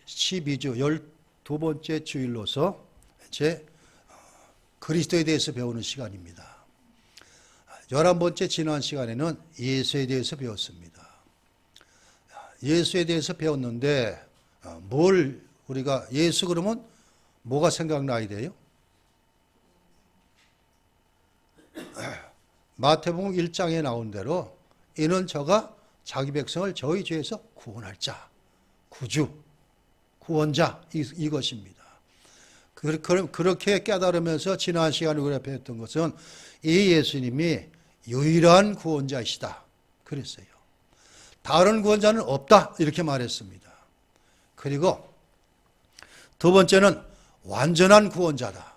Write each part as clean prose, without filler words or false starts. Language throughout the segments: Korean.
12주 12번째 주일로서 이제 그리스도에 대해서 배우는 시간입니다. 11번째 지난 시간에는 예수에 대해서 배웠습니다. 예수에 대해서 배웠는데 뭘 우리가 예수 그러면 뭐가 생각나야 돼요? 마태복음 1장에 나온 대로 이는 저가 자기 백성을 저희 죄에서 구원할 자, 구주, 구원자 이것입니다. 그렇게 깨달으면서 지난 시간에 우리가 배웠던 것은 이 예수님이 유일한 구원자이시다 그랬어요. 다른 구원자는 없다 이렇게 말했습니다. 그리고 두 번째는 완전한 구원자다.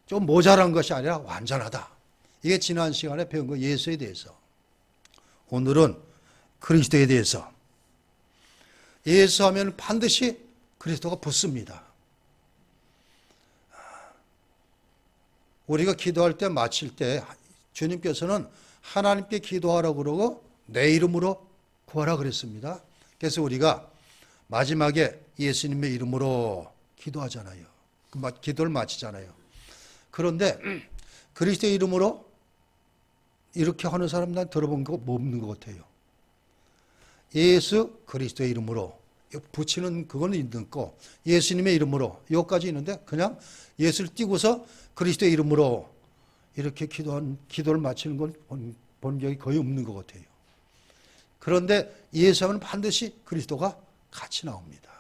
좀 모자란 것이 아니라 완전하다. 이게 지난 시간에 배운 거 예수에 대해서. 오늘은 그리스도에 대해서. 예수 하면 반드시 그리스도가 붙습니다. 우리가 기도할 때 마칠 때 주님께서는 하나님께 기도하라고 그러고 내 이름으로 구하라 그랬습니다. 그래서 우리가 마지막에 예수님의 이름으로 기도하잖아요. 기도를 마치잖아요. 그런데 그리스도의 이름으로 이렇게 하는 사람 난 들어본 거 없는 것 같아요. 예수 그리스도의 이름으로 붙이는 그거는 있는 거 예수님의 이름으로 여기까지 있는데 그냥 예수를 띄고서 그리스도의 이름으로 이렇게 기도를 마치는 건 본 적이 거의 없는 것 같아요. 그런데 예수하면 반드시 그리스도가 같이 나옵니다.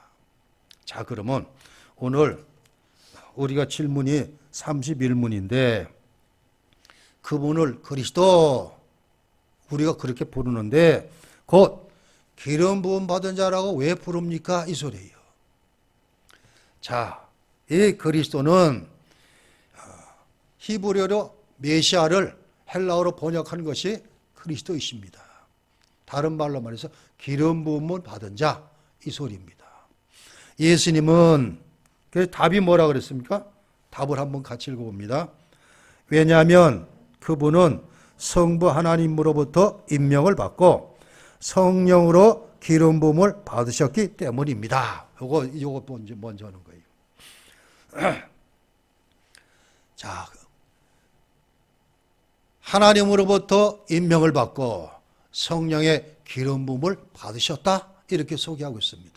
자, 그러면 오늘 우리가 질문이 31문인데 그분을 그리스도 우리가 그렇게 부르는데 곧 기름 부음 받은 자라고 왜 부릅니까? 이 소리예요. 자, 이 그리스도는 히브리어로 메시아를 헬라어로 번역한 것이 그리스도이십니다. 다른 말로 말해서 기름 부음을 받은 자 이 소리입니다. 예수님은 그래서 답이 뭐라 그랬습니까? 답을 한번 같이 읽어봅니다. 왜냐하면 그분은 성부 하나님으로부터 임명을 받고 성령으로 기름 부음을 받으셨기 때문입니다. 요거 먼저 하는 거예요. 자, 하나님으로부터 임명을 받고 성령의 기름 부음을 받으셨다 이렇게 소개하고 있습니다.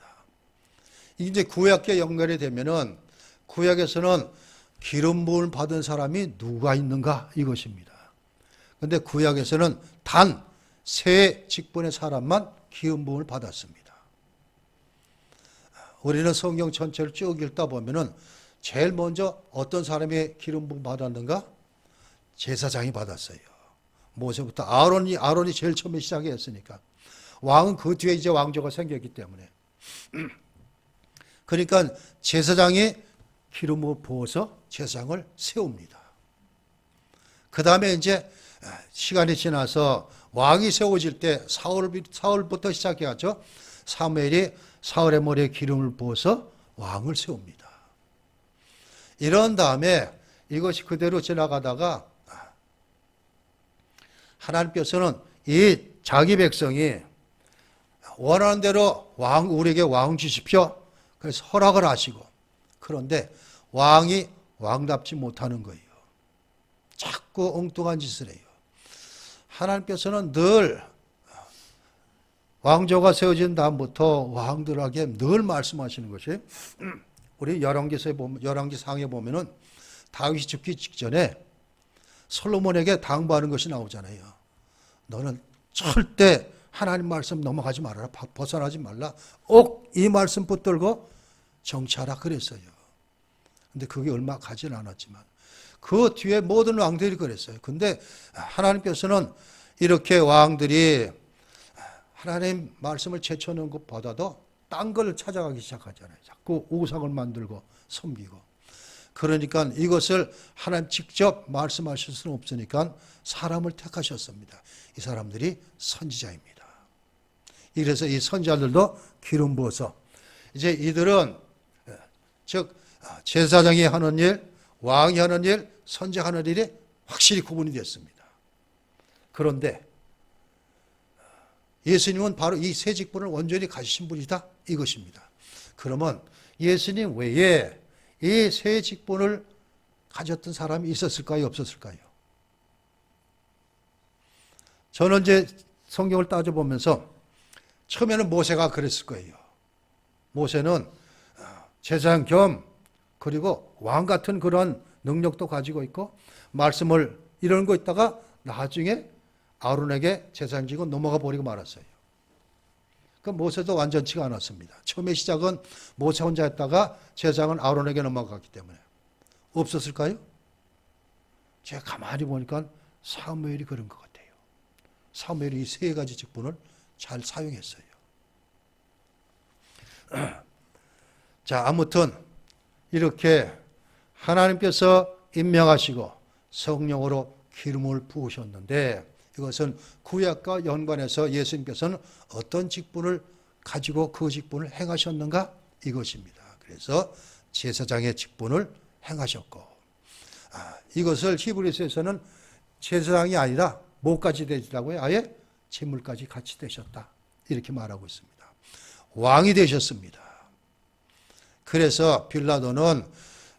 이제 구약과 연결이 되면은 구약에서는 기름 부음을 받은 사람이 누가 있는가 이것입니다. 그런데 구약에서는 단 세 직분의 사람만 기름 부음을 받았습니다. 우리는 성경 전체를 쭉 읽다 보면은 제일 먼저 어떤 사람이 기름 부음 받았는가? 제사장이 받았어요. 모세부터 아론이 제일 처음에 시작했으니까. 왕은 그 뒤에 이제 왕조가 생겼기 때문에. 그러니까 제사장이 기름을 부어서 제사장을 세웁니다. 그 다음에 이제 시간이 지나서 왕이 세워질 때 사울부터 시작해야죠. 사무엘이 사울의 머리에 기름을 부어서 왕을 세웁니다. 이런 다음에 이것이 그대로 지나가다가 하나님께서는 이 자기 백성이 원하는 대로 우리에게 왕 주십시오. 그래서 허락을 하시고 그런데 왕이 왕답지 못하는 거예요. 자꾸 엉뚱한 짓을 해요. 하나님께서는 늘 왕조가 세워진 다음부터 왕들에게 늘 말씀하시는 것이 우리 열왕기상에 보면은 다윗이 죽기 직전에 솔로몬에게 당부하는 것이 나오잖아요. 너는 절대 하나님 말씀 넘어가지 말아라. 벗어나지 말라. 꼭 이 말씀 붙들고 정치하라 그랬어요. 근데 그게 얼마 가진 않았지만 그 뒤에 모든 왕들이 그랬어요. 근데 하나님께서는 이렇게 왕들이 하나님 말씀을 제쳐놓은 것보다도 딴 걸 찾아가기 시작하잖아요. 자꾸 우상을 만들고 섬기고. 그러니까 이것을 하나님 직접 말씀하실 수는 없으니까 사람을 택하셨습니다. 이 사람들이 선지자입니다. 이래서 이 선지자들도 기름 부어서 이제 이들은 즉 제사장이 하는 일, 왕이 하는 일, 선지자가 하는 일이 확실히 구분이 됐습니다. 그런데 예수님은 바로 이 세 직분을 온전히 가지신 분이다 이것입니다. 그러면 예수님 외에 이 세 직분을 가졌던 사람이 있었을까요? 없었을까요? 저는 이제 성경을 따져보면서 처음에는 모세가 그랬을 거예요. 모세는 제사장 겸 그리고 왕 같은 그런 능력도 가지고 있고 말씀을 이런 거 있다가 나중에 아론에게 제사장직을 넘어가 버리고 말았어요. 그 모세도 완전치가 않았습니다. 처음에 시작은 모세 혼자 했다가 제사장은 아론에게 넘어갔기 때문에. 없었을까요? 제가 가만히 보니까 사무엘이 그런 것 같아요. 사무엘이 이 세 가지 직분을 잘 사용했어요. 자, 아무튼 이렇게 하나님께서 임명하시고 성령으로 기름을 부으셨는데 이것은 구약과 연관해서 예수님께서는 어떤 직분을 가지고 그 직분을 행하셨는가? 이것입니다. 그래서 제사장의 직분을 행하셨고 이것을 히브리서에서는 제사장이 아니라 뭐까지 되시라고요? 아예 제물까지 같이 되셨다. 이렇게 말하고 있습니다. 왕이 되셨습니다. 그래서 빌라도는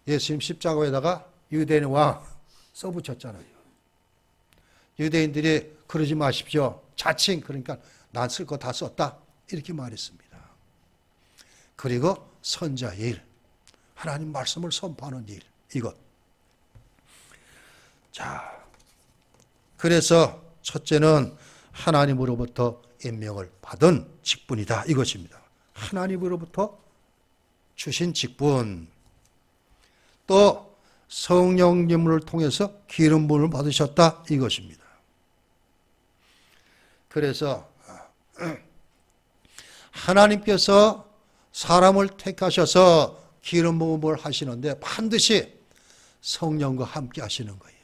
예수님 십자가에다가 유대인 왕 써붙였잖아요. 유대인들이 그러지 마십시오. 자칭 그러니까 난 쓸 거 다 썼다. 이렇게 말했습니다. 그리고 선자의 일, 하나님 말씀을 선포하는 일, 이것. 자, 그래서 첫째는 하나님으로부터 임명을 받은 직분이다. 이것입니다. 하나님으로부터 주신 직분. 또 성령님을 통해서 기름 부음을 받으셨다. 이것입니다. 그래서 하나님께서 사람을 택하셔서 기름 부음을 하시는데 반드시 성령과 함께 하시는 거예요.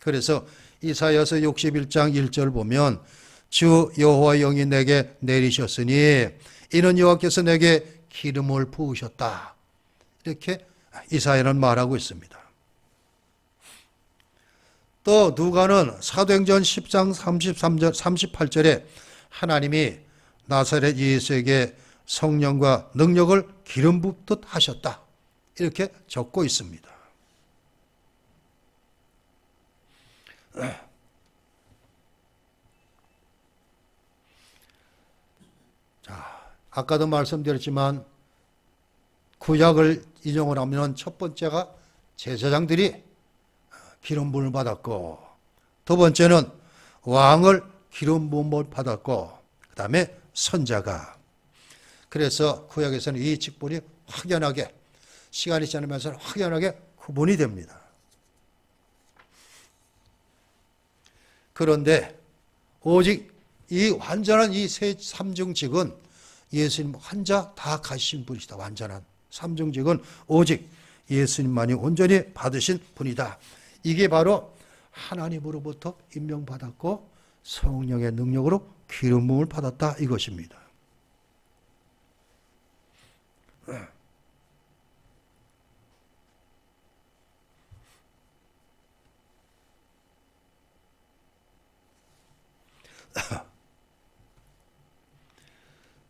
그래서 이사야서 61장 1절 보면 주 여호와 영이 내게 내리셨으니 이는 여호와께서 내게 기름을 부으셨다. 이렇게 이사야는 말하고 있습니다. 또 누가는 사도행전 10장 33절 38절에 하나님이 나사렛 예수에게 성령과 능력을 기름 붓듯 하셨다. 이렇게 적고 있습니다. 자, 아까도 말씀드렸지만 구약을 인용을 하면 첫 번째가 제사장들이 기름 부음을 받았고 두 번째는 왕을 기름 부음을 받았고 그 다음에 선자가. 그래서 구약에서는 이 직분이 확연하게 시간이 지나면서 확연하게 구분이 됩니다. 그런데 오직 이 완전한 이 세 삼중직은 예수님 혼자 다 가지신 분이시다. 완전한 삼중직은 오직 예수님만이 온전히 받으신 분이다. 이게 바로 하나님으로부터 임명받았고 성령의 능력으로 기름 부음을 받았다. 이것입니다.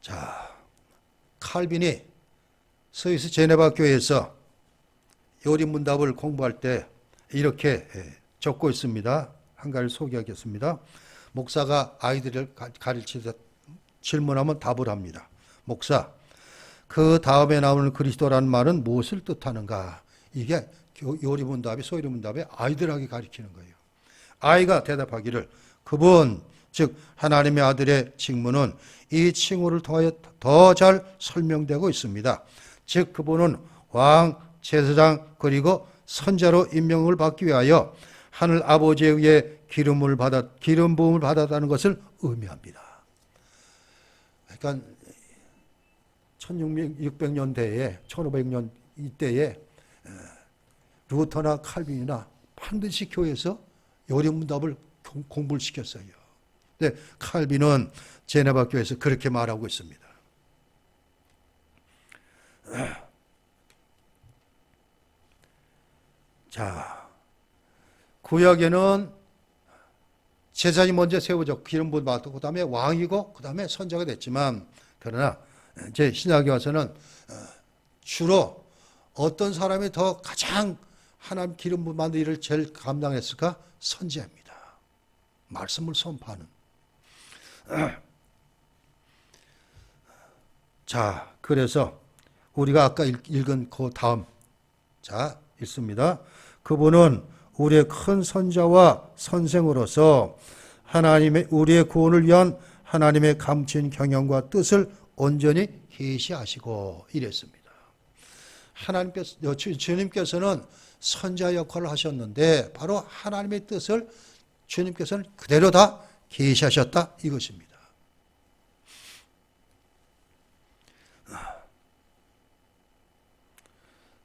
자, 칼빈이 스위스 제네바 교회에서 요리문답을 공부할 때 이렇게 적고 있습니다. 한 가지를 소개하겠습니다. 목사가 아이들을 가르치다 질문하면 답을 합니다. 목사, 그 다음에 나오는 그리스도라는 말은 무엇을 뜻하는가? 이게 요리문답이 소요리문답에 아이들에게 가르치는 거예요. 아이가 대답하기를 그분 즉 하나님의 아들의 직무는 이 칭호를 통하여 더 잘 설명되고 있습니다. 즉 그분은 왕, 제사장 그리고 선자로 임명을 받기 위하여 하늘 아버지에 의해 기름 부음을 받았다는 것을 의미합니다. 그러니까 1600년대에 1500년 이때에 루터나 칼빈이나 반드시 교회에서 요리문답을 공부를 시켰어요. 근데 칼빈은 제네바 교회에서 그렇게 말하고 있습니다. 자, 구약에는 제사장이 먼저 세워졌고 기름 부음 받고 그 다음에 왕이고 그 다음에 선자가 됐지만 그러나 이제 신약에 와서는 주로 어떤 사람이 더 가장 하나님 기름 부은 일을 제일 감당했을까? 선지자입니다. 말씀을 선포하는. 자, 그래서 우리가 아까 읽은 그 다음, 자, 읽습니다. 그분은 우리의 큰 선자와 선생으로서 하나님의 우리의 구원을 위한 하나님의 감추인 경영과 뜻을 온전히 계시하시고 이랬습니다. 주님께서는 선자 역할을 하셨는데 바로 하나님의 뜻을 주님께서는 그대로 다 계시하셨다 이것입니다.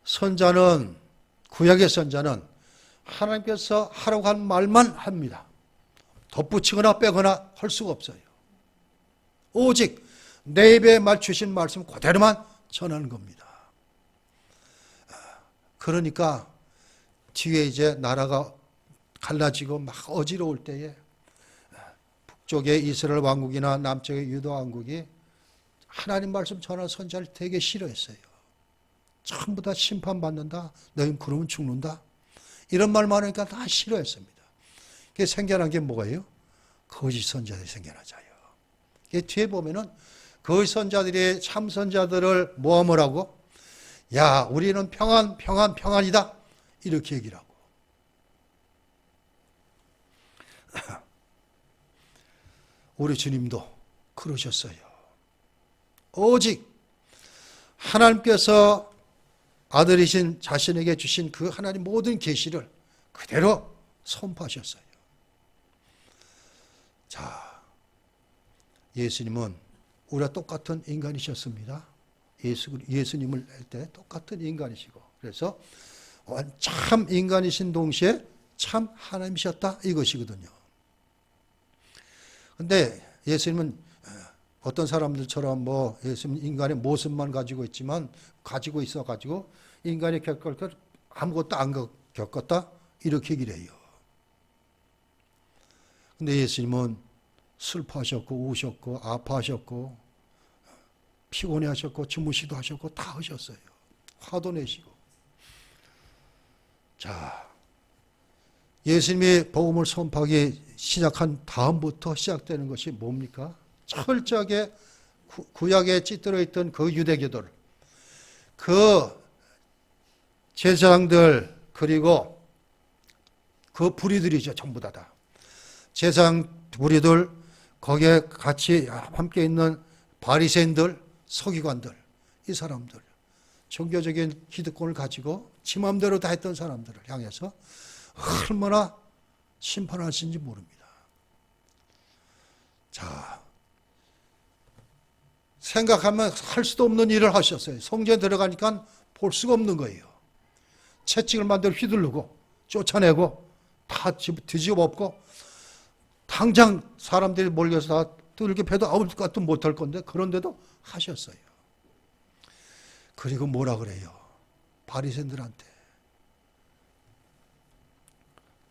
선자는, 구약의 선자는 하나님께서 하라고 한 말만 합니다. 덧붙이거나 빼거나 할 수가 없어요. 오직 내 입에 주신 말씀 그대로만 전하는 겁니다. 그러니까 뒤에 이제 나라가 갈라지고 막 어지러울 때에 북쪽의 이스라엘 왕국이나 남쪽의 유다 왕국이 하나님 말씀 전하는 선자를 되게 싫어했어요. 전부 다 심판받는다. 너희는 그러면 죽는다. 이런 말만 하니까 다 싫어했습니다. 그게 생겨난 게 뭐예요? 거짓 선자들이 생겨나자요. 뒤에 보면은 거짓 선자들이 참 선자들을 모함을 하고, 야, 우리는 평안이다. 이렇게 얘기를 하고. 우리 주님도 그러셨어요. 오직 하나님께서 아들이신 자신에게 주신 그 하나님 모든 계시를 그대로 선포하셨어요. 자, 예수님은 우리와 똑같은 인간이셨습니다. 예수님을 할 때 똑같은 인간이시고, 그래서 참 인간이신 동시에 참 하나님이셨다 이것이거든요. 근데 예수님은 어떤 사람들처럼 예수님 인간의 모습만 가지고 있어가지고 인간이 겪을 것 아무것도 안 겪었다 이렇게 얘기를 해요. 근데 예수님은 슬퍼하셨고 우셨고 아파하셨고 피곤해하셨고 주무시도 하셨고 다 하셨어요. 화도 내시고. 자, 예수님이 복음을 선포하기 시작한 다음부터 시작되는 것이 뭡니까? 철저하게 구약에 찌들어 있던 그 유대교들, 그 제사장들, 그리고 그 부리들이죠. 전부 다. 제사장 부리들, 거기에 같이 함께 있는 바리새인들, 서기관들, 이 사람들, 종교적인 기득권을 가지고 지 마음대로 다 했던 사람들을 향해서 얼마나 심판하신지 모릅니다. 자, 생각하면 할 수도 없는 일을 하셨어요. 성전에 들어가니까 볼 수가 없는 거예요. 채찍을 만들어 휘두르고 쫓아내고 다 뒤집어 엎고 당장 사람들이 몰려서 다 뚫게 패도 아무것도 못할 건데 그런데도 하셨어요. 그리고 뭐라 그래요? 바리새인들한테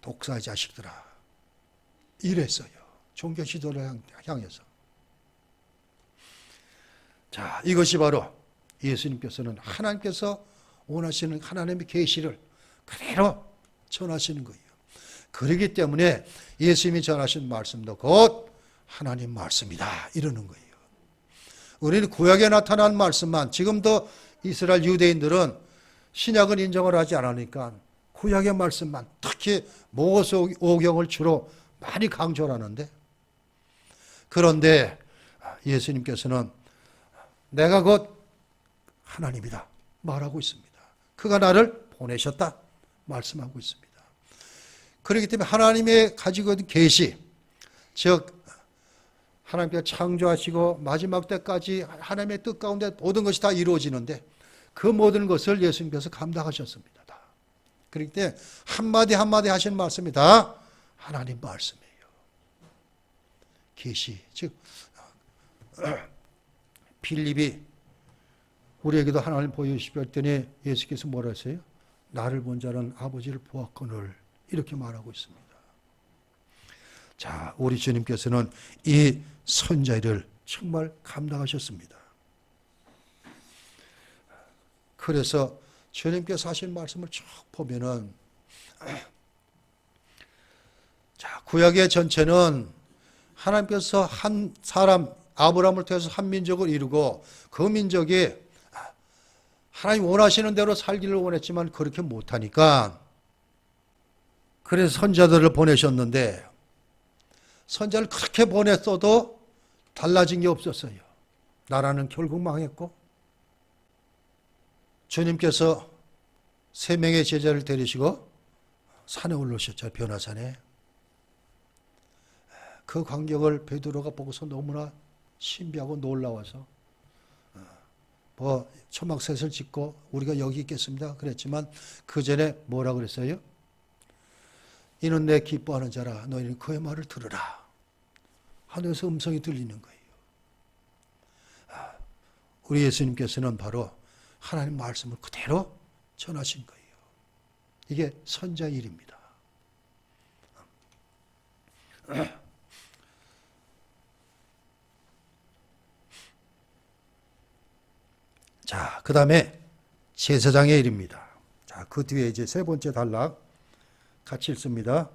독사의 자식들아 이랬어요. 종교 지도를 향해서. 자, 이것이 바로 예수님께서는 하나님께서 원하시는 하나님의 계시를 그대로 전하시는 거예요. 그렇기 때문에 예수님이 전하신 말씀도 곧 하나님 말씀이다 이러는 거예요. 우리는 구약에 나타난 말씀만, 지금도 이스라엘 유대인들은 신약은 인정을 하지 않으니까 구약의 말씀만, 특히 모세 오경을 주로 많이 강조를 하는데, 그런데 예수님께서는 내가 곧 하나님이다 말하고 있습니다. 그가 나를 보내셨다 말씀하고 있습니다. 그렇기 때문에 하나님의 가지고 있는 계시, 즉 하나님께서 창조하시고 마지막 때까지 하나님의 뜻 가운데 모든 것이 다 이루어지는데 그 모든 것을 예수님께서 감당하셨습니다. 다. 그렇기 때문에 한마디 한마디 하신 말씀이 다 하나님 말씀이에요. 계시, 즉 빌립이 우리에게도 하나님 보여주시고 했더니 예수께서 뭐라 했어요? 나를 본 자는 아버지를 보았거늘 이렇게 말하고 있습니다. 자, 우리 주님께서는 이 선자 일을 정말 감당하셨습니다. 그래서 주님께서 하신 말씀을 쭉 보면은, 자, 구약의 전체는 하나님께서 한 사람 아브라함을 통해서 한 민족을 이루고 그 민족이 하나님 원하시는 대로 살기를 원했지만 그렇게 못하니까 그래서 선자들을 보내셨는데, 선자를 그렇게 보냈어도 달라진 게 없었어요. 나라는 결국 망했고, 주님께서 3명의 제자를 데리시고 산에 올라오셨죠. 변화산에. 그 광경을 베드로가 보고서 너무나 신비하고 놀라워서 초막셋을 짓고 우리가 여기 있겠습니다 그랬지만 그 전에 뭐라 그랬어요? 이는 내 기뻐하는 자라, 너희는 그의 말을 들으라. 하늘에서 음성이 들리는 거예요. 우리 예수님께서는 바로 하나님 말씀을 그대로 전하신 거예요. 이게 선자의 일입니다. 자, 그 다음에 제사장의 일입니다. 자, 그 뒤에 이제 세 번째 단락 같이 읽습니다.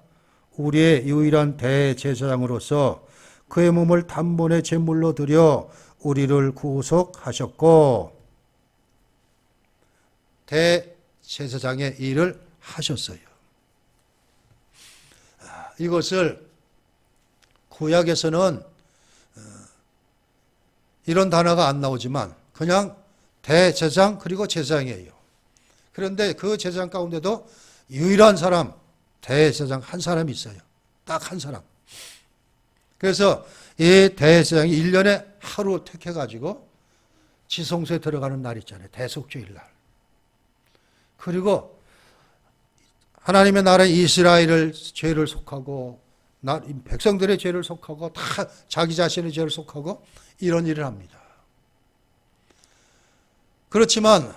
우리의 유일한 대제사장으로서 그의 몸을 단번에 제물로 드려 우리를 구속하셨고, 대제사장의 일을 하셨어요. 이것을 구약에서는 이런 단어가 안 나오지만 그냥 대제사장 그리고 제사장이에요. 그런데 그 제사장 가운데도 유일한 사람, 대제사장 한 사람이 있어요. 딱 한 사람. 그래서 이 대제사장이 1년에 하루 택해가지고 지성소에 들어가는 날 있잖아요. 대속죄일 날. 그리고 하나님의 나라의 이스라엘을 죄를 속하고 백성들의 죄를 속하고 다 자기 자신의 죄를 속하고 이런 일을 합니다. 그렇지만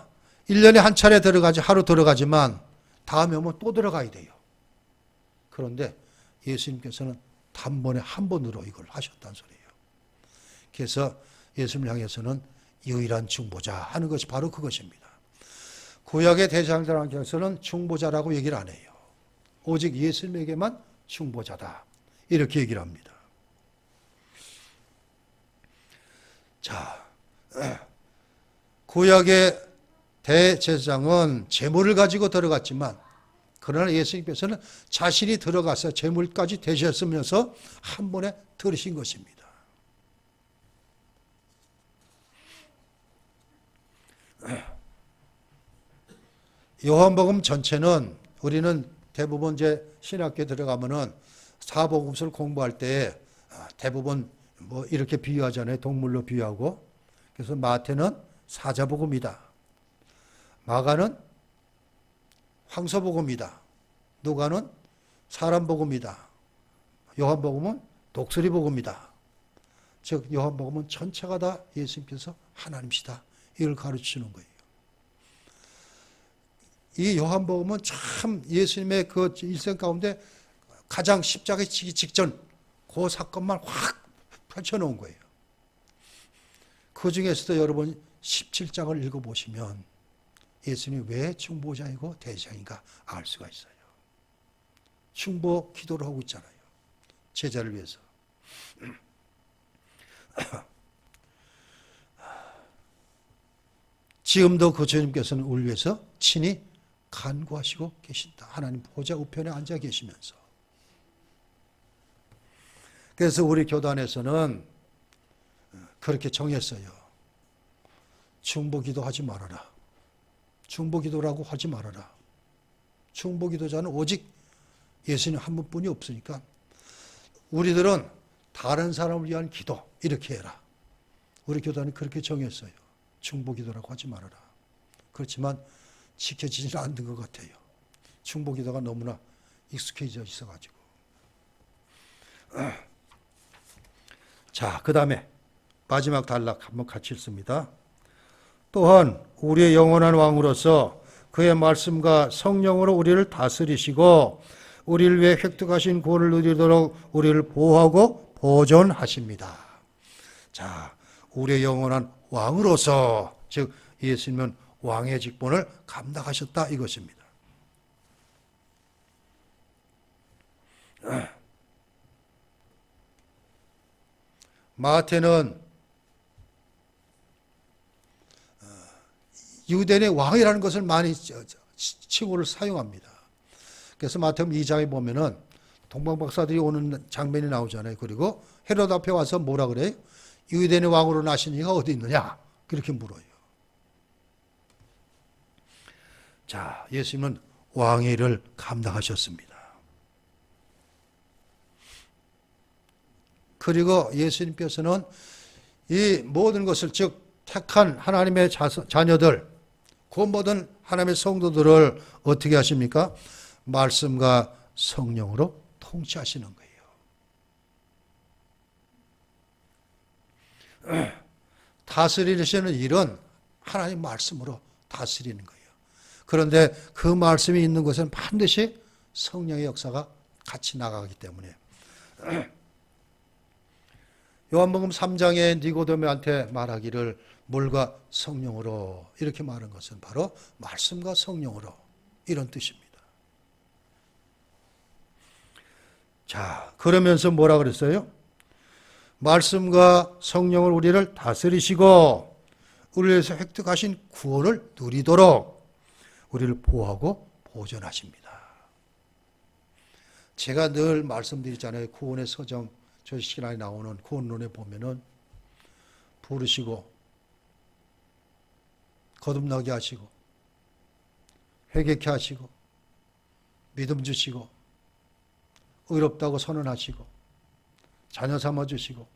1년에 한 차례 들어가지, 하루 들어가지만 다음에 오면 또 들어가야 돼요. 그런데 예수님께서는 단번에 한 번으로 이걸 하셨다는 소리예요. 그래서 예수님을 향해서는 유일한 중보자 하는 것이 바로 그것입니다. 구약의 대제사장들한테서는 중보자라고 얘기를 안 해요. 오직 예수님에게만 중보자다. 이렇게 얘기를 합니다. 자, 구약의 대제사장은 제물을 가지고 들어갔지만 그러나 예수님께서는 자신이 들어가서 제물까지 되셨으면서 한 번에 들으신 것입니다. 요한복음 전체는 우리는 대부분 이제 신학교에 들어가면은 사복음서를 공부할 때 대부분 뭐 이렇게 비유하잖아요. 동물로 비유하고. 그래서 마태는 사자복음이다. 마가는 황소복음이다. 누가는 사람복음이다. 요한복음은 독수리복음이다. 즉 요한복음은 전체가 다 예수님께서 하나님이시다. 이걸 가르치는 거예요. 이 요한복음은 참 예수님의 그 일생 가운데 가장 십자가에 지기 직전 그 사건만 확 펼쳐놓은 거예요. 그 중에서도 여러분 17장을 읽어보시면 예수님이 왜 중보자이고 대제사장인가 알 수가 있어요. 중보 기도를 하고 있잖아요. 제자를 위해서. 지금도 그 주님께서는 우리 위해서 친히 간구하시고 계신다. 하나님 보좌 우편에 앉아 계시면서. 그래서 우리 교단에서는 그렇게 정했어요. 중보기도 하지 말아라. 중보기도라고 하지 말아라. 중보기도자는 오직 예수님 한 분뿐이 없으니까 우리들은 다른 사람을 위한 기도 이렇게 해라. 우리 교단은 그렇게 정했어요. 중보기도라고 하지 말아라. 그렇지만 지켜지지는 않는 것 같아요. 중보기도가 너무나 익숙해져 있어가지고. 자, 그 다음에 마지막 단락 한번 같이 읽습니다. 또한 우리의 영원한 왕으로서 그의 말씀과 성령으로 우리를 다스리시고 우리를 위해 획득하신 구원을 누리도록 우리를 보호하고 보존하십니다. 자, 우리의 영원한 왕으로서, 즉 예수님은 왕의 직분을 감당하셨다 이것입니다. 마태는 유대인의 왕이라는 것을 많이 칭호를 사용합니다. 그래서 마태복음 2장에 보면은 동방박사들이 오는 장면이 나오잖아요. 그리고 헤롯 앞에 와서 뭐라 그래요? 유대인의 왕으로 나신 이가 어디 있느냐? 그렇게 물어요. 자, 예수님은 왕의 일을 감당하셨습니다. 그리고 예수님께서는 이 모든 것을 즉 택한 하나님의 자녀들, 그 모든 하나님의 성도들을 어떻게 하십니까? 말씀과 성령으로 통치하시는 거예요. 다스리시는 일은 하나님 말씀으로 다스리는 거예요. 그런데 그 말씀이 있는 곳은 반드시 성령의 역사가 같이 나가기 때문에 요한복음 3장에 니고데모한테 말하기를 물과 성령으로 이렇게 말한 것은 바로 말씀과 성령으로 이런 뜻입니다. 자, 그러면서 뭐라 그랬어요? 말씀과 성령을 우리를 다스리시고 우리를 위해서 획득하신 구원을 누리도록 우리를 보호하고 보존하십니다. 제가 늘 말씀드리잖아요. 구원의 서정 저 시간에 나오는 구원론에 보면은 부르시고 거듭나게 하시고 회개케 하시고 믿음 주시고 의롭다고 선언하시고 자녀 삼아주시고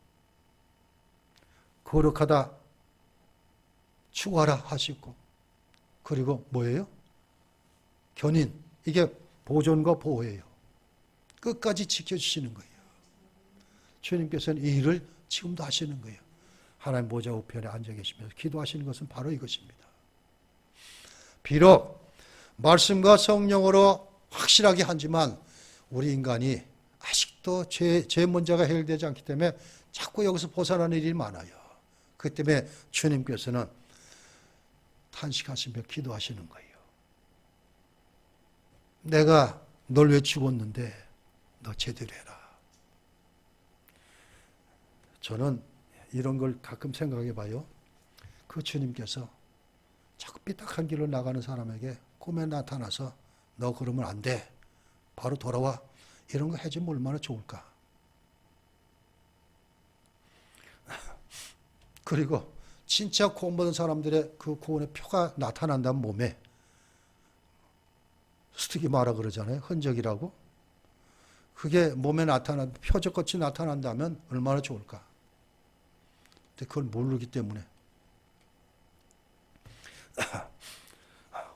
거룩하다 추구하라 하시고 그리고 뭐예요? 견인, 이게 보존과 보호예요. 끝까지 지켜주시는 거예요. 주님께서는 이 일을 지금도 하시는 거예요. 하나님 보좌 우편에 앉아 계시면서 기도하시는 것은 바로 이것입니다. 비록 말씀과 성령으로 확실하게 하지만 우리 인간이 아직도 죄 문제가 해결되지 않기 때문에 자꾸 여기서 벗어나는 일이 많아요. 그 때문에 주님께서는 탄식하시며 기도하시는 거예요. 내가 널 왜 죽었는데 너 제대로 해라. 저는 이런 걸 가끔 생각해 봐요. 그 주님께서 자꾸 삐딱한 길로 나가는 사람에게 꿈에 나타나서 너 그러면 안 돼. 바로 돌아와. 이런 거 해주면 얼마나 좋을까. 그리고 진짜 구원 받은 사람들의 그 구원의 표가 나타난다면 몸에 스티기 마라 그러잖아요. 흔적이라고. 그게 몸에 표적같이 나타난다면 얼마나 좋을까. 근데 그걸 모르기 때문에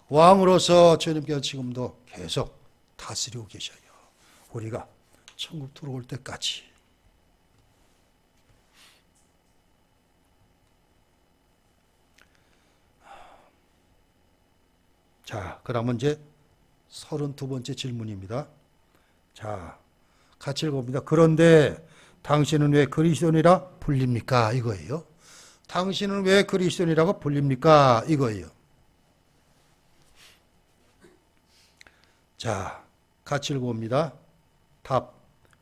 왕으로서 주님께서 지금도 계속 다스리고 계셔요. 우리가 천국 들어올 때까지. 자, 그러면 이제 32번째 질문입니다. 자, 같이 읽어봅니다. 그런데 당신은 왜 그리스도인이라 불립니까? 이거예요. 당신은 왜 그리스도인이라고 불립니까? 이거예요. 자, 같이 읽어봅니다. 답.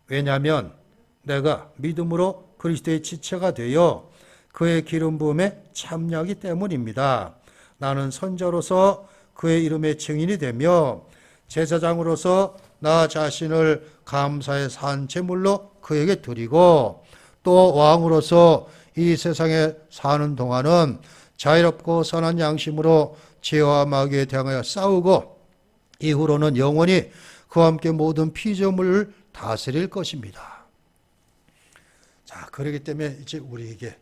왜냐하면 내가 믿음으로 그리스도의 지체가 되어 그의 기름 부음에 참여하기 때문입니다. 나는 선자로서 그의 이름의 증인이 되며 제사장으로서 나 자신을 감사의 산 제물로 그에게 드리고 또 왕으로서 이 세상에 사는 동안은 자유롭고 선한 양심으로 죄와 마귀에 대하여 싸우고 이후로는 영원히 그와 함께 모든 피조물을 다스릴 것입니다. 자, 그렇기 때문에 이제 우리에게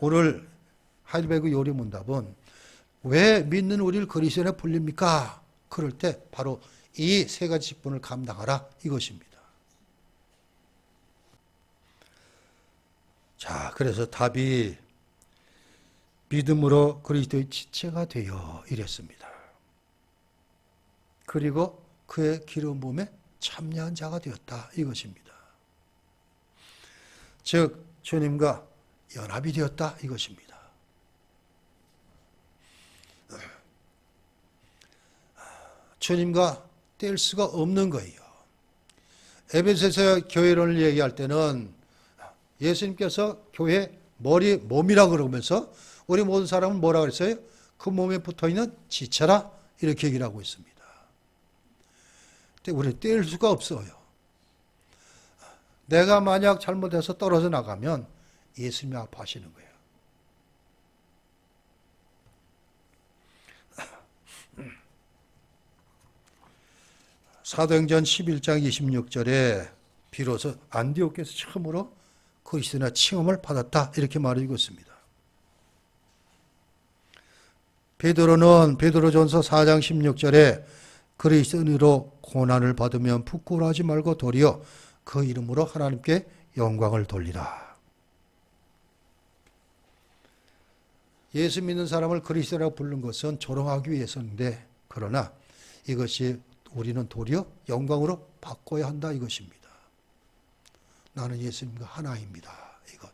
오늘 하이델베르그 요리문답은 왜 믿는 우리를 그리스도인에 불립니까? 그럴 때 바로 이 세 가지 직분을 감당하라 이것입니다. 자, 그래서 답이 믿음으로 그리스도의 지체가 되어 이랬습니다. 그리고 그의 기름 부음에 참여한 자가 되었다 이것입니다. 즉 주님과 연합이 되었다 이것입니다. 주님과 뗄 수가 없는 거예요. 에베소서 교회론을 얘기할 때는 예수님께서 교회 머리, 몸이라 그러면서 우리 모든 사람은 뭐라 그랬어요? 그 몸에 붙어있는 지체라 이렇게 얘기를 하고 있습니다. 근데 우리는 뗄 수가 없어요. 내가 만약 잘못해서 떨어져 나가면 예수님이 아파하시는 거예요. 사도행전 11장 26절에 비로소 안디옥에서 처음으로 그리스도나 칭함을 받았다 이렇게 말해주고 있습니다. 베드로전서 4장 16절에 그리스도인으로 고난을 받으면 부끄러워하지 말고 도리어 그 이름으로 하나님께 영광을 돌리라. 예수 믿는 사람을 그리스도라고 부른 것은 조롱하기 위해서인데 그러나 이것이 우리는 도리어 영광으로 바꿔야 한다 이것입니다. 나는 예수님과 하나입니다. 이것.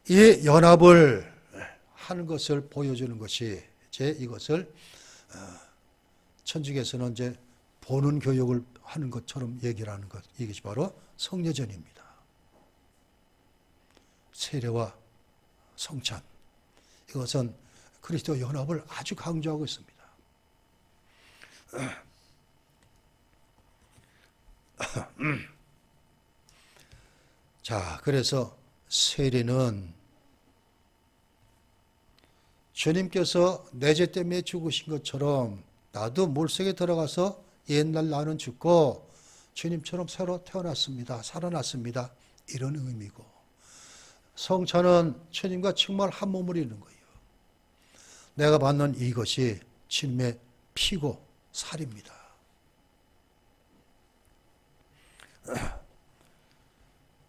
이 연합을 하는 것을 보여주는 것이 이것을 천주교에서는 이제 보는 교육을 하는 것처럼 얘기를 하는 것. 이것이 바로 성례전입니다. 세례와 성찬. 이것은 그리스도 연합을 아주 강조하고 있습니다. 자, 그래서 세례는 주님께서 내 죄 때문에 죽으신 것처럼 나도 물속에 들어가서 옛날 나는 죽고 주님처럼 새로 태어났습니다. 살아났습니다. 이런 의미고 성찬은 주님과 정말 한 몸을 이루는 거예요. 내가 받는 이것이 주님의 피고 살입니다.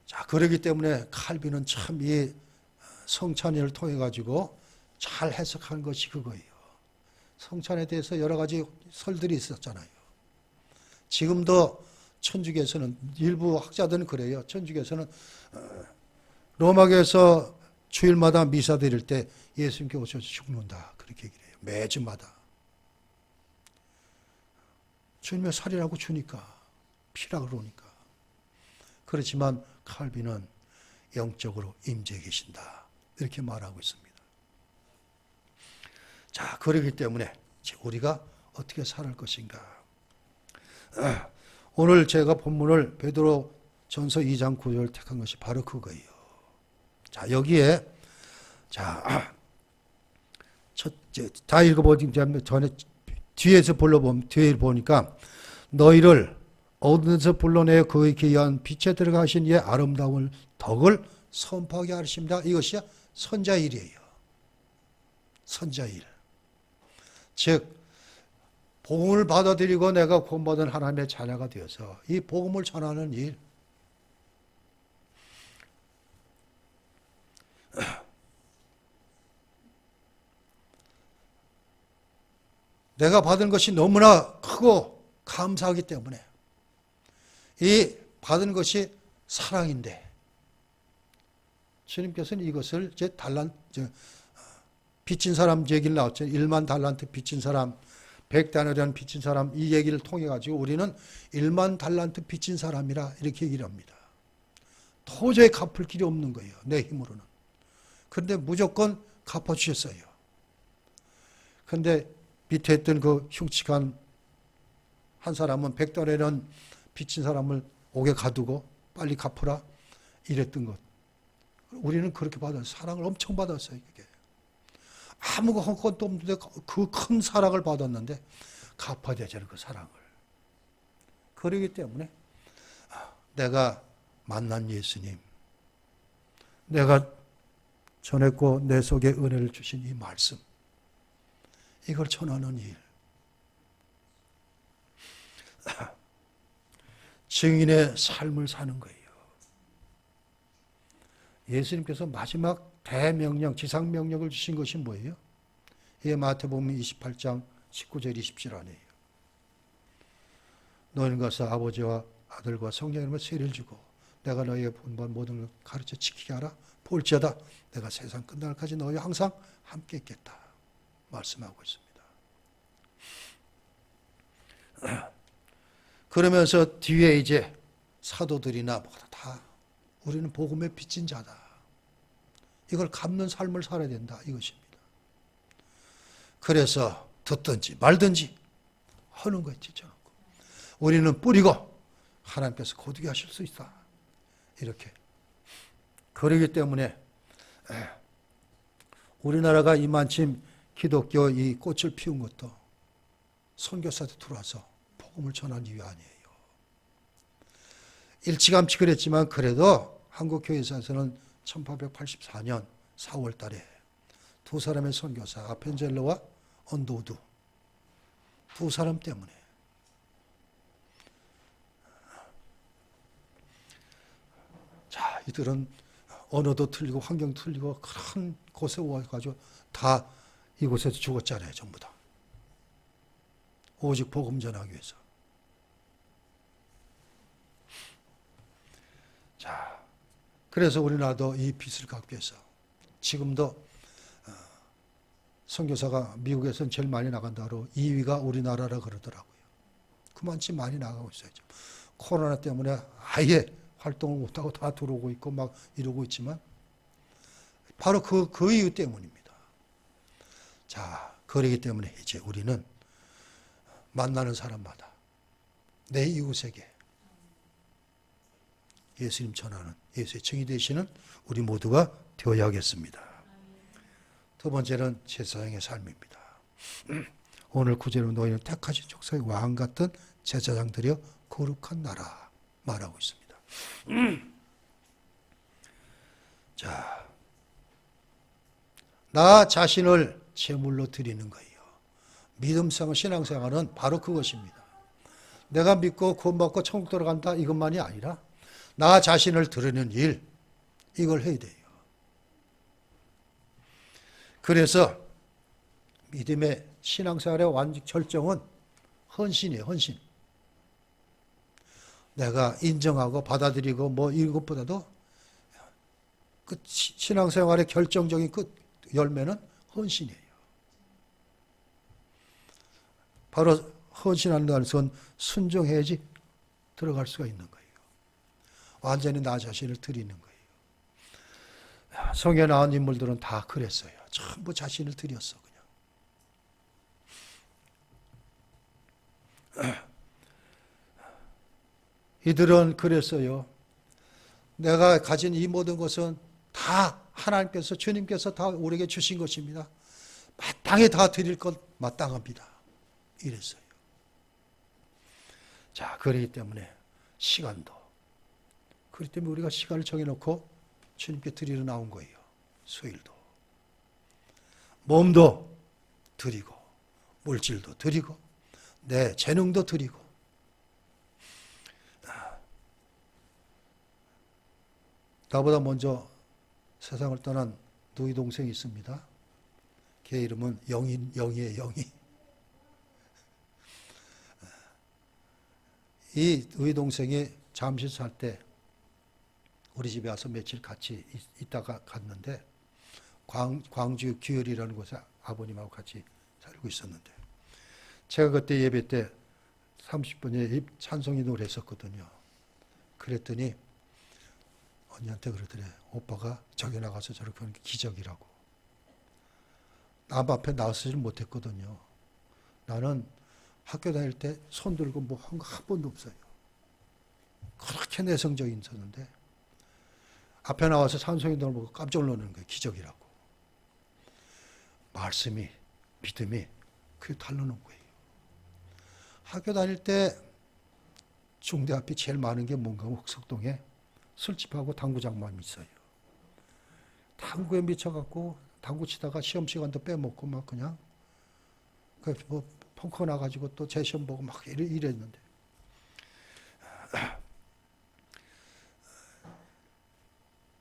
자, 그렇기 때문에 칼빈은 참 이 성찬을 통해 가지고 잘 해석한 것이 그거예요. 성찬에 대해서 여러 가지 설들이 있었잖아요. 지금도 천주교에서는 일부 학자들은 그래요. 천주교에서는 로마교에서 주일마다 미사 드릴 때 예수님께 오셔서 죽는다 그렇게 얘기를 해요. 매주마다. 주님의 살이라고 주니까 피라고 그러니까. 그렇지만 칼빈은 영적으로 임재해 계신다 이렇게 말하고 있습니다. 자, 그렇기 때문에 우리가 어떻게 살 것인가. 오늘 제가 본문을 베드로전서 2장 9절을 택한 것이 바로 그거예요. 자, 여기에 다 읽어보기 전에 뒤에서 뒤에 보니까 너희를 어디서 불러내어 그의 귀한 빛에 들어가신 이의 아름다운 덕을 선포하게 하십니다. 이것이 선자일이에요. 선자일. 즉 복음을 받아들이고 내가 구원받은 하나님의 자녀가 되어서 이 복음을 전하는 일. 내가 받은 것이 너무나 크고 감사하기 때문에 이 받은 것이 사랑인데 주님께서는 이것을 빚진 사람 얘기를 나왔죠. 1만 달란트 빚진 사람, 100데나리온 빚진 사람 이 얘기를 통해 가지고 우리는 1만 달란트 빚진 사람이라 이렇게 얘기를 합니다. 도저히 갚을 길이 없는 거예요. 내 힘으로는. 그런데 무조건 갚아주셨어요. 그런데 밑에 있던 그 흉측한 한 사람은 100데나리온 빚진 사람을 옥에 가두고 빨리 갚으라 이랬던 것. 우리는 그렇게 받았어요. 사랑을 엄청 받았어요. 그게. 아무것도 없는데 그 큰 사랑을 받았는데 갚아야 되잖아요. 그 사랑을. 그러기 때문에 내가 만난 예수님, 내가 전했고 내 속에 은혜를 주신 이 말씀, 이걸 전하는 일. 증인의 삶을 사는 거예요. 예수님께서 마지막 대명령, 지상명령을 주신 것이 뭐예요? 이게 마태복음 28장 19절 20절 아니에요. 너희는 가서 아버지와 아들과 성령의 이름으로 세례를 주고 내가 너희의 본반 모든 걸 가르쳐 지키게 하라. 볼지어다 내가 세상 끝날까지 너희와 항상 함께 있겠다 말씀하고 있습니다. 그러면서 뒤에 이제 사도들이나 뭐다 다 우리는 복음에 빚진 자다. 이걸 갚는 삶을 살아야 된다 이것입니다. 그래서 듣든지 말든지 하는 거에 지쳐놓고 우리는 뿌리고 하나님께서 거두게 하실 수 있다. 이렇게. 그러기 때문에 우리나라가 이만큼 기독교 이 꽃을 피운 것도 선교사들 들어와서 복음을 전한 이유 아니에요. 일찌감치 그랬지만 그래도 한국교회에서는 1884년 4월 달에 두 사람의 선교사 아펜젤러와 언도우드 두 사람 때문에 자 이들은 언어도 틀리고 환경도 틀리고 그런 곳에 와가지고 다 이곳에서 죽었잖아요. 전부 다. 오직 복음 전하기 위해서. 자, 그래서 우리나라도 이 빚을 갚기 위해서 지금도 선교사가 미국에서는 제일 많이 나간다고 2위가 우리나라라 그러더라고요. 그만치 많이 나가고 있어요. 코로나 때문에 아예 활동을 못하고 다 들어오고 있고 막 이러고 있지만 바로 그 이유 때문입니다. 자, 그러기 때문에 이제 우리는 만나는 사람마다 내 이웃에게 예수님 전하는 예수의 증인 되시는 우리 모두가 되어야겠습니다. 두 번째는 제사장의 삶입니다. 오늘 구절로 너희는 택하신 족속의 왕 같은 제사장들이여 거룩한 나라 말하고 있습니다. 자, 나 자신을 제물로 드리는 거예요. 믿음생활, 신앙생활은 바로 그것입니다. 내가 믿고 구원받고 천국 들어간다 이것만이 아니라 나 자신을 드리는 일, 이걸 해야 돼요. 그래서 믿음의 신앙생활의 완전 결정은 헌신이에요. 헌신. 내가 인정하고 받아들이고 뭐 이것보다도 그 신앙생활의 결정적인 그 열매는 헌신이에요. 바로 헌신하는 것은 순종해야지 들어갈 수가 있는 거예요. 완전히 나 자신을 드리는 거예요. 성경에 나온 인물들은 다 그랬어요. 전부 자신을 드렸어 그냥. 이들은 그랬어요. 내가 가진 이 모든 것은 다 하나님께서 주님께서 다 우리에게 주신 것입니다. 마땅히 다 드릴 것 마땅합니다. 이랬어요. 자, 그렇기 때문에 시간도 그렇기 때문에 우리가 시간을 정해놓고 주님께 드리러 나온 거예요. 수일도 몸도 드리고 물질도 드리고 내 재능도 드리고 나보다 먼저 세상을 떠난 누이 동생이 있습니다. 걔 이름은 영희예요. 영희. 이 누이 동생이 잠실 살 때 우리 집에 와서 며칠 같이 있다가 갔는데 광주 규열이라는 곳에 아버님하고 같이 살고 있었는데 제가 그때 예배 때 30분에 찬송인을 했었거든요. 그랬더니 언니한테 그러더래. 오빠가 저기 나가서 저렇게 하는 게 기적이라고. 남 앞에 나서질 못했거든요. 나는 학교 다닐 때 손 들고 뭐 한 거 한 번도 없어요. 그렇게 내성적인 있었는데 앞에 나와서 찬송인을 보고 깜짝 놀라는 거예요. 기적이라고. 말씀이, 믿음이 그게 달라놓은 거예요. 학교 다닐 때 중대 앞이 제일 많은 게 뭔가 흑석동에 술집하고 당구장만 있어요. 당구에 미쳐갖고 당구 치다가 시험 시간도 빼먹고 막 그냥 뭐 펑커 나가지고 또 제 시험 보고 막 이랬는데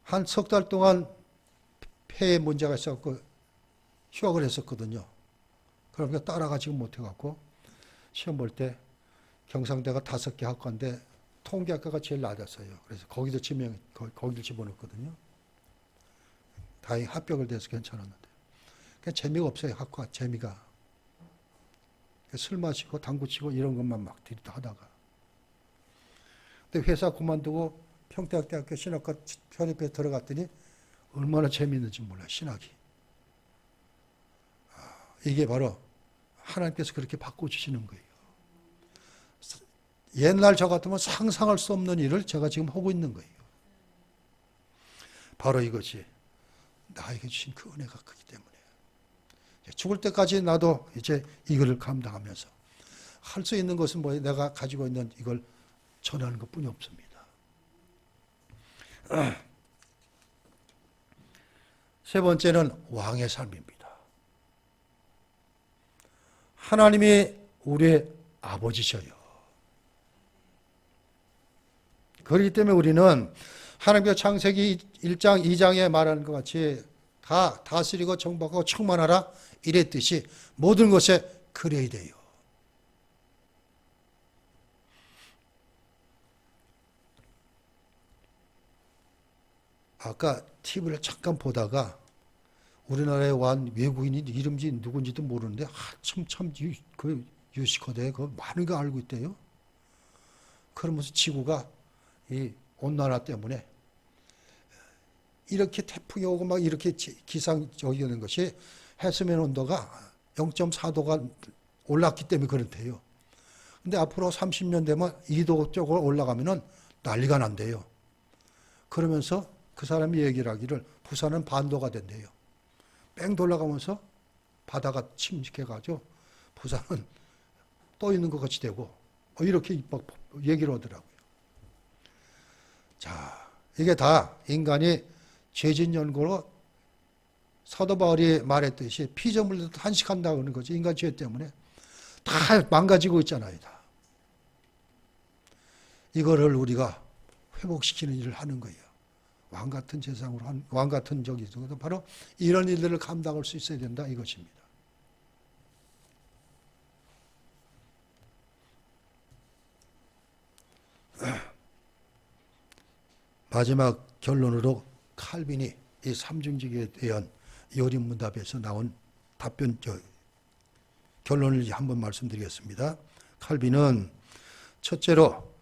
한 석 달 동안 폐에 문제가 있어갖고 휴학을 했었거든요. 그러니까 따라가지고 못해갖고 시험 볼 때 경상대가 5개 학과인데 통계학과가 제일 낮았어요. 그래서 거기도 거기를 집어넣었거든요. 다행히 합격을 돼서 괜찮았는데. 그냥 재미가 없어요. 학과 재미가. 술 마시고 당구 치고 이런 것만 막 하다가. 근데 회사 그만두고 평택대학교 신학과 편입에 들어갔더니 얼마나 재미있는지 몰라요. 신학이. 이게 바로 하나님께서 그렇게 바꿔주시는 거예요. 옛날 저 같으면 상상할 수 없는 일을 제가 지금 하고 있는 거예요. 바로 이것이 나에게 주신 그 은혜가 크기 때문에 죽을 때까지 나도 이제 이거를 감당하면서 할 수 있는 것은 뭐예요? 내가 가지고 있는 이걸 전하는 것뿐이 없습니다. 세 번째는 왕의 삶입니다. 하나님이 우리의 아버지셔요. 그렇기 때문에 우리는 하나님께서 창세기 1장, 2장에 말하는 것 같이 다 다스리고 정복하고 충만하라 이랬듯이 모든 것에 그래야 돼요. 아까 TV를 잠깐 보다가 우리나라에 완 외국인이 이름이 누군지도 모르는데 그 유시코드에 그 많은 거 알고 있대요. 그러면서 지구가 이 온난화 때문에 이렇게 태풍이 오고 막 이렇게 기상적이 되는 것이 해수면 온도가 0.4도가 올랐기 때문에 그렇대요. 근데 앞으로 30년 되면 2도 쪽으로 올라가면은 난리가 난대요. 그러면서 그 사람이 얘기를 하기를 부산은 반도가 된대요. 뺑 돌아가면서 바다가 침식해가지고 부산은 떠 있는 것 같이 되고 이렇게 얘기를 하더라고요. 자, 이게 다 인간이 죄진 연고로 사도 바울이 말했듯이 피조물도 탄식한다고 하는 거죠. 인간 죄 때문에 다 망가지고 있잖아요. 다. 이거를 우리가 회복시키는 일을 하는 거예요. 왕 같은 세상으로 왕 같은 적이 있어도 바로 이런 일들을 감당할 수 있어야 된다 이것입니다. 마지막 결론으로 칼빈이 이 삼중직에 대한 요리문답에서 나온 답변 결론을 한번 말씀드리겠습니다. 칼빈은 첫째로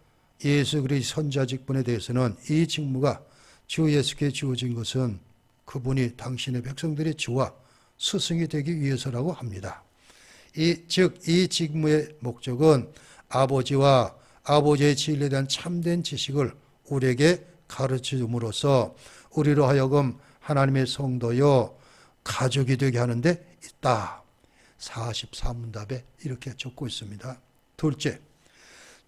예수 그리스도 선지자 직분에 대해서는 이 직무가 주 예수께 주어진 것은 그분이 당신의 백성들의 주와 스승이 되기 위해서라고 합니다. 이 직무의 목적은 아버지와 아버지의 진리에 대한 참된 지식을 우리에게 가르침으로써 우리로 하여금 하나님의 성도요 가족이 되게 하는 데 있다. 44문답에 이렇게 적고 있습니다. 둘째,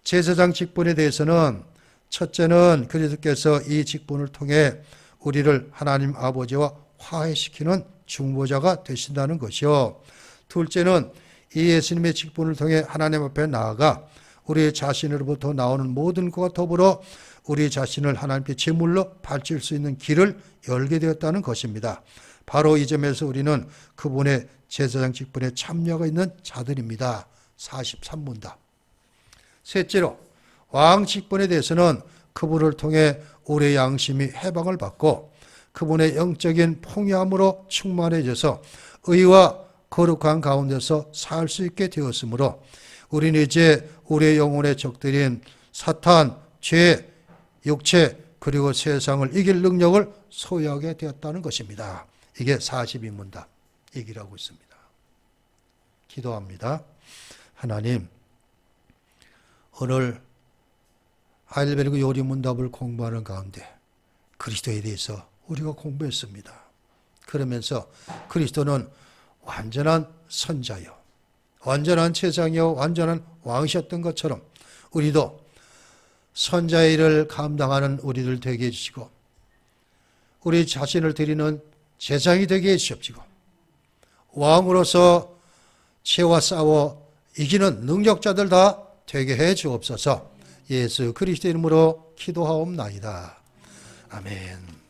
제사장 직분에 대해서는 첫째는 그리스도께서 이 직분을 통해 우리를 하나님 아버지와 화해시키는 중보자가 되신다는 것이요. 둘째는 이 예수님의 직분을 통해 하나님 앞에 나아가 우리 자신으로부터 나오는 모든 것과 더불어 우리 자신을 하나님께 제물로 바칠 수 있는 길을 열게 되었다는 것입니다. 바로 이 점에서 우리는 그분의 제사장 직분에 참여가 있는 자들입니다. 43문답. 셋째로 왕 직분에 대해서는 그분을 통해 우리의 양심이 해방을 받고 그분의 영적인 풍요함으로 충만해져서 의와 거룩한 가운데서 살 수 있게 되었으므로 우리는 이제 우리의 영혼의 적들인 사탄, 죄, 육체 그리고 세상을 이길 능력을 소유하게 되었다는 것입니다. 이게 42문답 얘기를 하고 있습니다. 기도합니다. 하나님, 오늘 하이델베르그 요리문답을 공부하는 가운데 그리스도에 대해서 우리가 공부했습니다. 그러면서 그리스도는 완전한 선자요, 완전한 제사장이요, 완전한 왕이셨던 것처럼 우리도 선자의 일을 감당하는 우리들 되게 해주시고 우리 자신을 드리는 제사장이 되게 해주시옵시고 왕으로서 죄와 싸워 이기는 능력자들 다 되게 해 주옵소서. 예수 그리스도 이름으로 기도하옵나이다. 아멘.